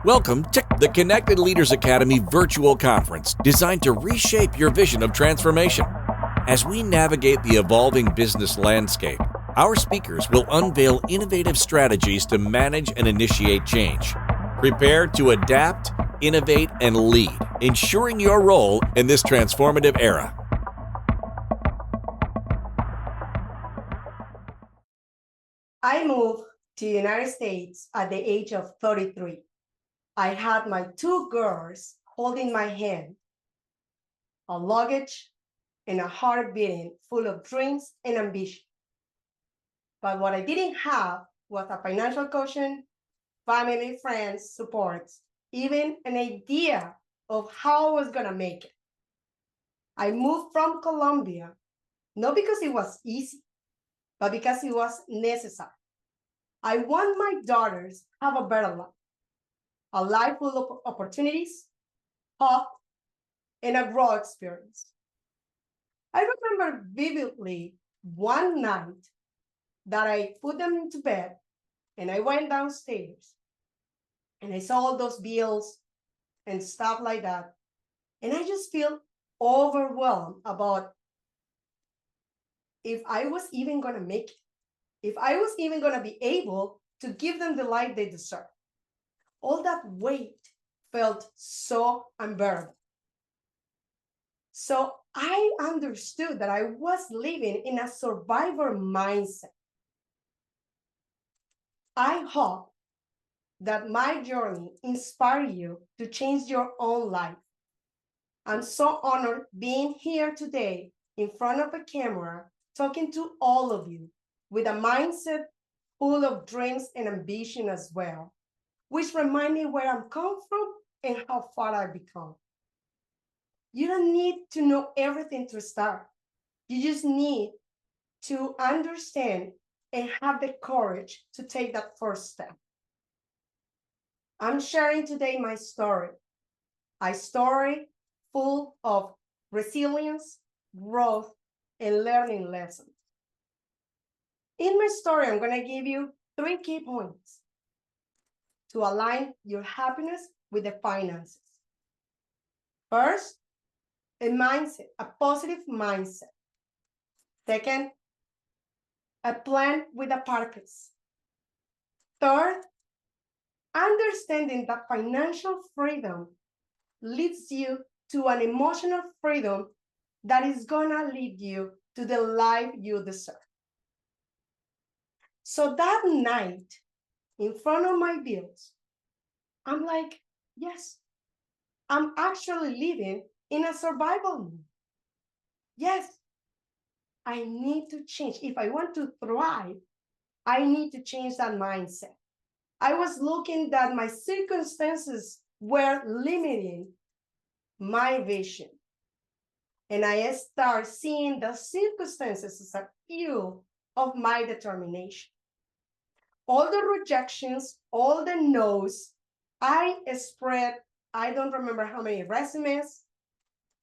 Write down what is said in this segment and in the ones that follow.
Welcome to the Connected Leaders Academy virtual conference designed to reshape your vision of transformation. As we navigate the evolving business landscape, our speakers will unveil innovative strategies to manage and initiate change. Prepare to adapt, innovate, and lead, ensuring your role in this transformative era. I moved to the United States at the age of 33. I had my two girls holding my hand, a luggage, and a heart beating full of dreams and ambition. But what I didn't have was a financial cushion, family, friends, support, even an idea of how I was going to make it. I moved from Colombia, not because it was easy, but because it was necessary. I want my daughters to have a better life, a life full of opportunities, hope, and a growth experience. I remember vividly one night that I put them into bed and I went downstairs and I saw all those bills and stuff like that. And I just feel overwhelmed about if I was even going to make it, if I was even going to be able to give them the life they deserve. All that weight felt so unbearable. So I understood that I was living in a survivor mindset. I hope that my journey inspires you to change your own life. I'm so honored being here today in front of a camera, talking to all of you with a mindset full of dreams and ambition as well, which remind me where I'm come from and how far I've become. You don't need to know everything to start. You just need to understand and have the courage to take that first step. I'm sharing today my story, a story full of resilience, growth, and learning lessons. In my story, I'm going to give you 3 key points to align your happiness with the finances. First, a mindset, a positive mindset. Second, a plan with a purpose. Third, understanding that financial freedom leads you to an emotional freedom that is gonna lead you to the life you deserve. So that night, in front of my bills, I'm like, yes, I'm actually living in a survival mode. Yes, I need to change. If I want to thrive, I need to change that mindset. I was looking that my circumstances were limiting my vision. And I start seeing the circumstances as a fuel of my determination. All the rejections, all the no's, I spread, I don't remember how many resumes,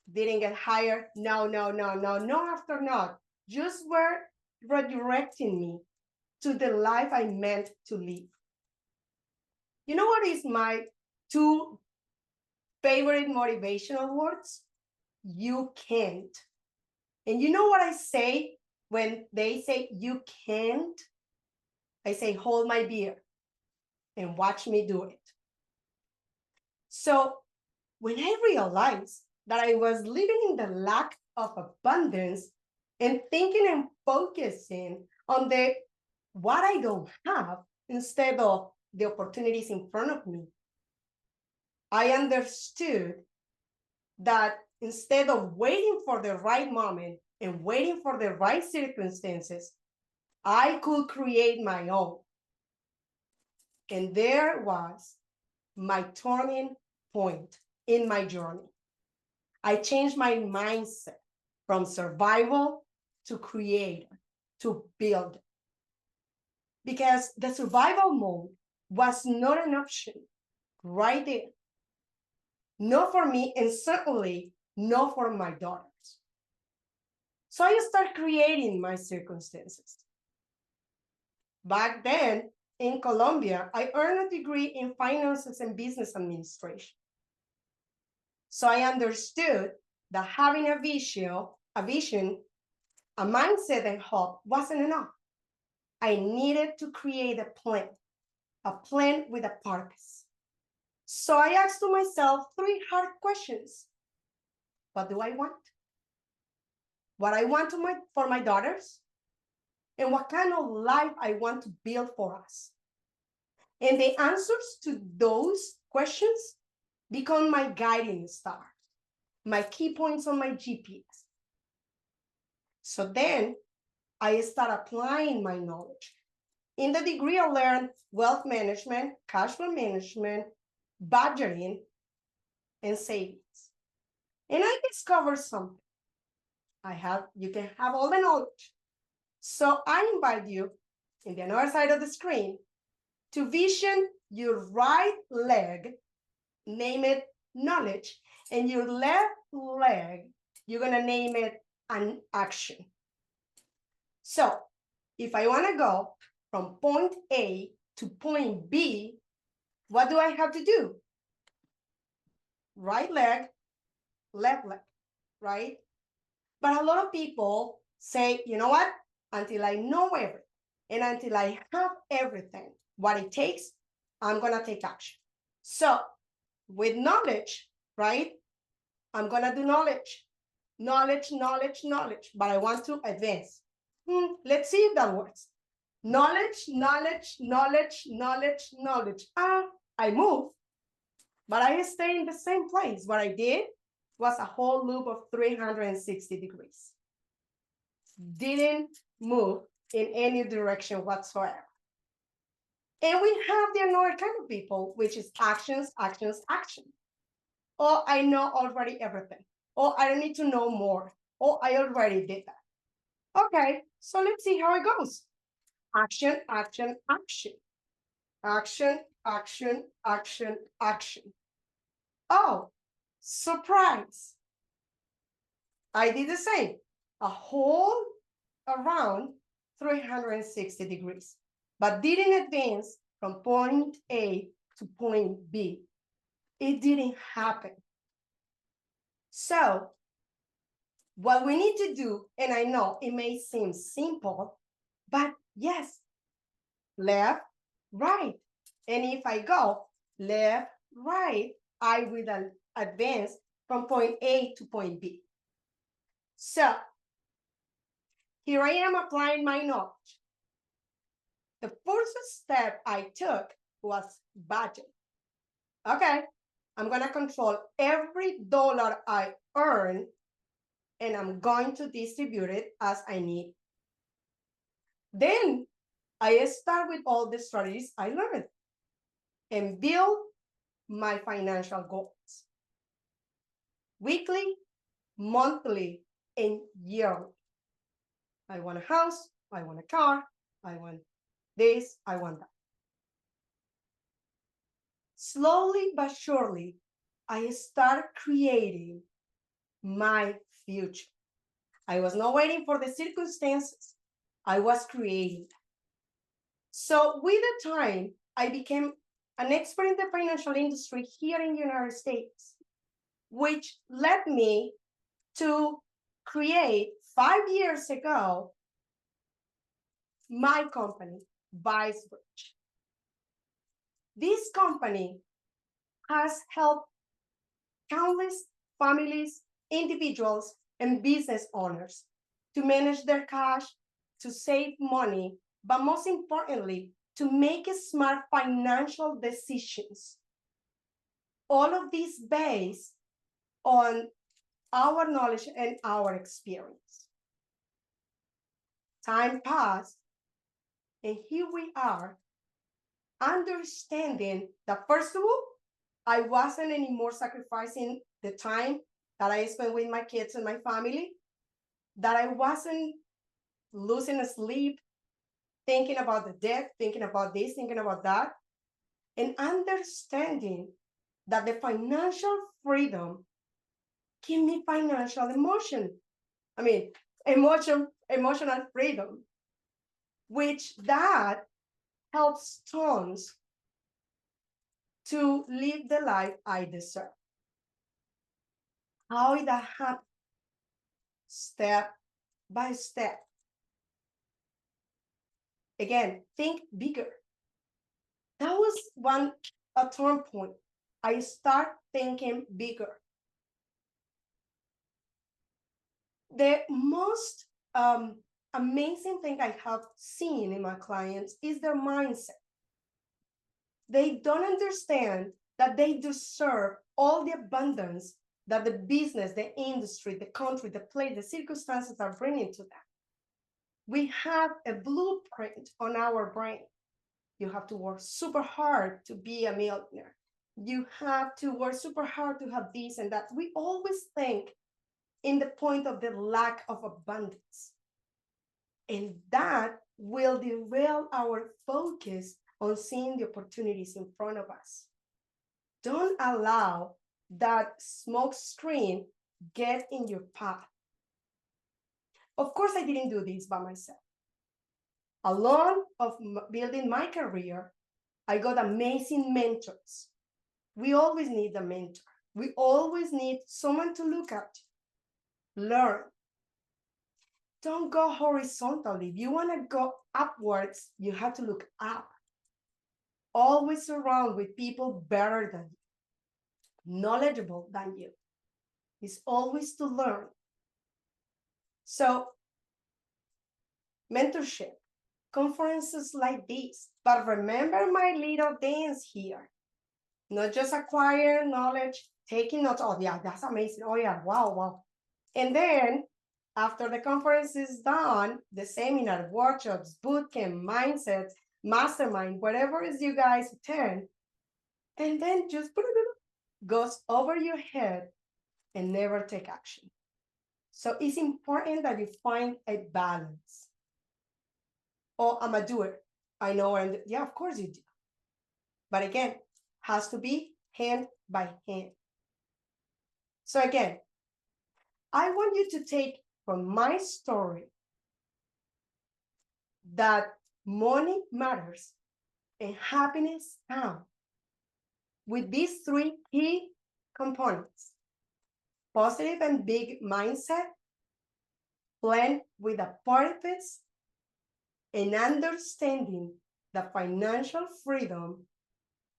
didn't get hired, no after no. Just were redirecting me to the life I meant to live. You know what is my 2 favorite motivational words? You can't. And you know what I say when they say you can't? I say, hold my beer and watch me do it. So when I realized that I was living in the lack of abundance and thinking and focusing on the what I don't have instead of the opportunities in front of me, I understood that instead of waiting for the right moment and waiting for the right circumstances, I could create my own. And there was my turning point in my journey. I changed my mindset from survival to create, to build. Because the survival mode was not an option right there. Not for me, and certainly not for my daughters. So I started creating my circumstances. Back then, in Colombia, I earned a degree in finances and business administration. So I understood that having a vision, a mindset and hope wasn't enough. I needed to create a plan with a purpose. So I asked to myself 3 hard questions. What do I want? What I want for my daughters? And what kind of life I want to build for us? And the answers to those questions become my guiding star, my key points on my GPS. So then I start applying my knowledge. In the degree, I learned wealth management, cash flow management, budgeting, and savings. And I discovered something. You can have all the knowledge. So I invite you, in the other side of the screen, to vision your right leg, name it knowledge, and your left leg, you're gonna name it an action. So if I wanna go from point A to point B, what do I have to do? Right leg, left leg, right? But a lot of people say, you know what? Until I know everything and until I have everything, what it takes, I'm gonna take action. So with knowledge, right? I'm gonna do knowledge, but I want to advance. Let's see if that works. Knowledge. I move, but I stay in the same place. What I did was a whole loop of 360 degrees. Didn't move in any direction whatsoever. And we have the another kind of people, which is actions. Oh, I know already everything. Oh, I don't need to know more. Oh, I already did that. Okay, so let's see how it goes. Action. Oh, surprise. I did the same. A whole around 360 degrees, but didn't advance from point A to point B. It didn't happen. So what we need to do, and I know it may seem simple, but yes, left, right. And if I go left, right, I will advance from point A to point B. So here I am applying my knowledge. The first step I took was budget. Okay, I'm gonna control every dollar I earn and I'm going to distribute it as I need. Then I start with all the strategies I learned and build my financial goals. Weekly, monthly, and yearly. I want a house, I want a car, I want this, I want that. Slowly but surely, I start creating my future. I was not waiting for the circumstances. I was creating. So with the time, I became an expert in the financial industry here in the United States, which led me to create 5 years ago my company, ViceBridge. This company has helped countless families, individuals, and business owners to manage their cash, to save money, but most importantly, to make smart financial decisions. All of this based on our knowledge and our experience. Time passed, and here we are, understanding that first of all, I wasn't anymore sacrificing the time that I spent with my kids and my family, that I wasn't losing sleep, thinking about the debt, thinking about this, thinking about that, and understanding that the financial freedom give me financial emotional freedom, which that helps tons to live the life I deserve. How did that happen? Step by step. Again, think bigger. That was a turn point. I start thinking bigger. The most amazing thing I have seen in my clients is their mindset. They don't understand that they deserve all the abundance that the business, the industry, the country, the place, the circumstances are bringing to them. We have a blueprint on our brain. You have to work super hard to be a millionaire. You have to work super hard to have this and that. We always think in the point of the lack of abundance. And that will derail our focus on seeing the opportunities in front of us. Don't allow that smoke screen get in your path. Of course, I didn't do this by myself. Along of building my career, I got amazing mentors. We always need a mentor. We always need someone to look at, learn. Don't go horizontally. If you want to go upwards, you have to look up. Always surround with people better than you, knowledgeable than you. It's always to learn. So, mentorship, conferences like this. But remember my little dance here. Not just acquire knowledge, taking notes. Oh, yeah, that's amazing. Oh, yeah, wow, wow. And then after the conference is done, the seminar, workshops, bootcamp, mindsets, mastermind, whatever is you guys attend, and then just goes over your head and never take action. So it's important that you find a balance. Oh, I'm a doer. I know, and yeah, of course you do. But again, has to be hand by hand. So again, I want you to take from my story that money matters and happiness counts with these three key components: positive and big mindset, blend with a purpose, and understanding that financial freedom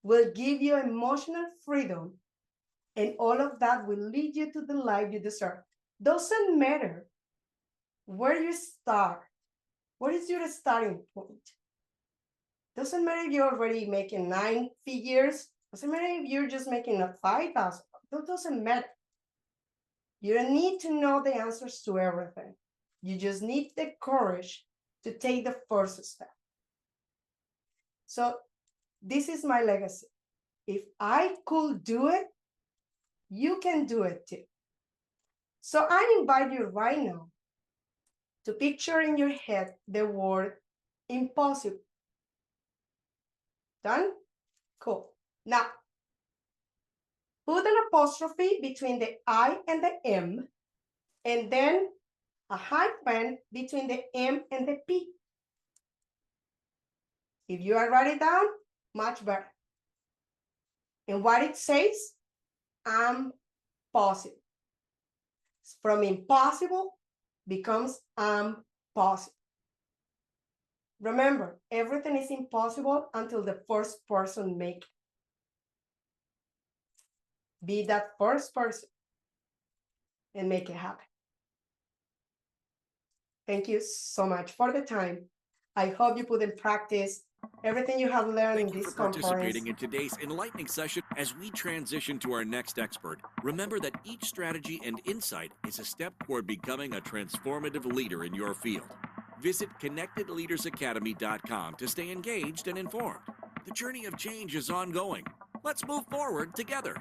will give you emotional freedom, and all of that will lead you to the life you deserve. Doesn't matter where you start. What is your starting point? Doesn't matter if you're already making 9 figures. Doesn't matter if you're just making a 5,000. That doesn't matter. You don't need to know the answers to everything. You just need the courage to take the first step. So this is my legacy. If I could do it, you can do it too. So I invite you right now to picture in your head the word impossible. Done? Cool. Now, put an apostrophe between the I and the M, and then a hyphen between the M and the P. If you are writing it down, much better. And what it says, I'm possible. From impossible becomes I'm possible. Remember, everything is impossible until the first person makes it. Be that first person and make it happen. Thank you so much for the time. I hope you put in practice everything you have learned in this conference. Thank you for participating in today's enlightening session. As we transition to our next expert, remember that each strategy and insight is a step toward becoming a transformative leader in your field. Visit connectedleadersacademy.com to stay engaged and informed. The journey of change is ongoing. Let's move forward together.